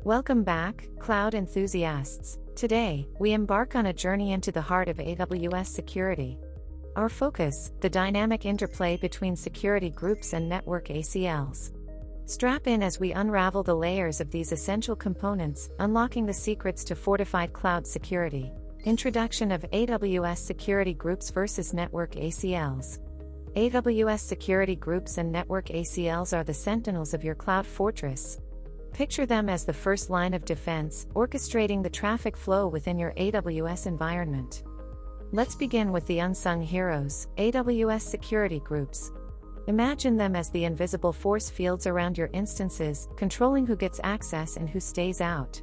Welcome back, cloud enthusiasts. Today, we embark on a journey into the heart of AWS security. Our focus, the dynamic interplay between security groups and network ACLs. Strap in as we unravel the layers of these essential components, unlocking the secrets to fortified cloud security. Introduction of AWS security groups versus network ACLs. AWS security groups and network ACLs are the sentinels of your cloud fortress. Picture them as the first line of defense, orchestrating the traffic flow within your AWS environment. Let's begin with the unsung heroes, AWS security groups. Imagine them as the invisible force fields around your instances, controlling who gets access and who stays out.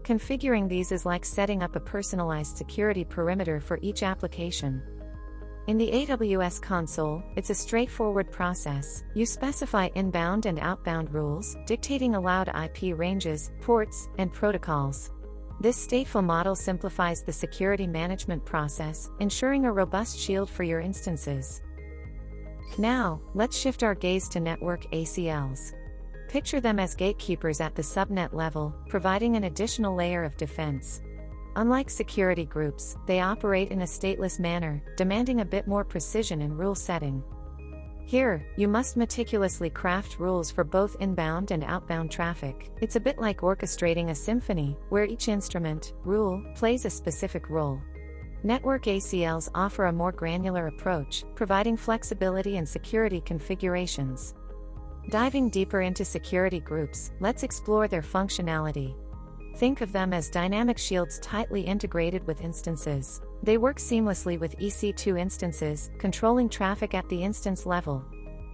Configuring these is like setting up a personalized security perimeter for each application. In the AWS console, it's a straightforward process. You specify inbound and outbound rules, dictating allowed IP ranges, ports, and protocols. This stateful model simplifies the security management process, ensuring a robust shield for your instances. Now, let's shift our gaze to network ACLs. Picture them as gatekeepers at the subnet level, providing an additional layer of defense. Unlike security groups, they operate in a stateless manner, demanding a bit more precision in rule setting. Here, you must meticulously craft rules for both inbound and outbound traffic. It's a bit like orchestrating a symphony, where each instrument, rule, plays a specific role. Network ACLs offer a more granular approach, providing flexibility and security configurations. Diving deeper into security groups, let's explore their functionality. Think of them as dynamic shields tightly integrated with instances. They work seamlessly with EC2 instances, controlling traffic at the instance level.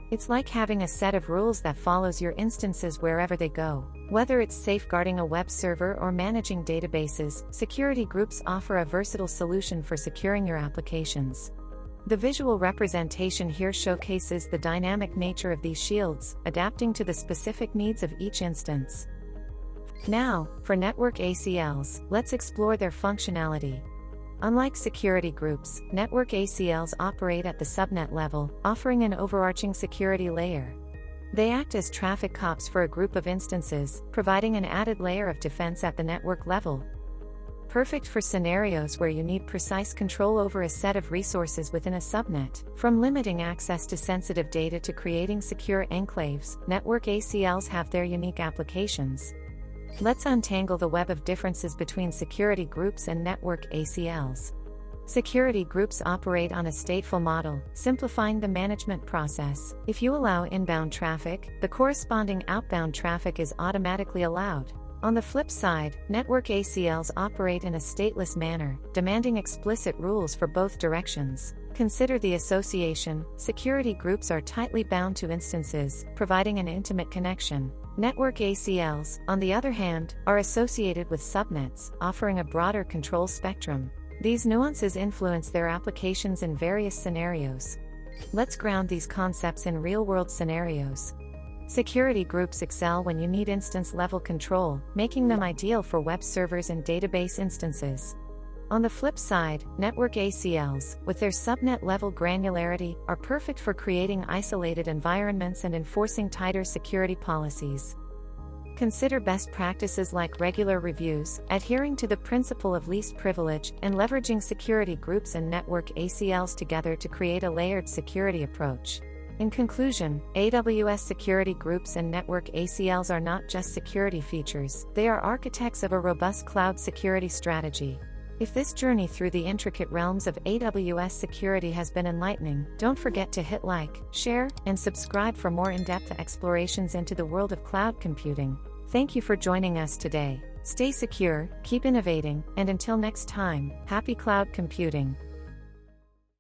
It's like having a set of rules that follows your instances wherever they go. Whether it's safeguarding a web server or managing databases, security groups offer a versatile solution for securing your applications. The visual representation here showcases the dynamic nature of these shields, adapting to the specific needs of each instance. Now, for network ACLs, let's explore their functionality. Unlike security groups, network ACLs operate at the subnet level, offering an overarching security layer. They act as traffic cops for a group of instances, providing an added layer of defense at the network level. Perfect for scenarios where you need precise control over a set of resources within a subnet. From limiting access to sensitive data to creating secure enclaves, network ACLs have their unique applications. Let's untangle the web of differences between security groups and network ACLs. Security groups operate on a stateful model, simplifying the management process. If you allow inbound traffic, the corresponding outbound traffic is automatically allowed. On the flip side, network ACLs operate in a stateless manner, demanding explicit rules for both directions. Consider the association. Security groups are tightly bound to instances, providing an intimate connection. Network ACLs, on the other hand, are associated with subnets, offering a broader control spectrum. These nuances influence their applications in various scenarios. Let's ground these concepts in real-world scenarios. Security groups excel when you need instance-level control, making them ideal for web servers and database instances. On the flip side, network ACLs, with their subnet-level granularity, are perfect for creating isolated environments and enforcing tighter security policies. Consider best practices like regular reviews, adhering to the principle of least privilege, and leveraging security groups and network ACLs together to create a layered security approach. In conclusion, AWS security groups and network ACLs are not just security features, they are architects of a robust cloud security strategy. If this journey through the intricate realms of AWS security has been enlightening, don't forget to hit like, share, and subscribe for more in-depth explorations into the world of cloud computing. Thank you for joining us today. Stay secure, keep innovating, and until next time, happy cloud computing.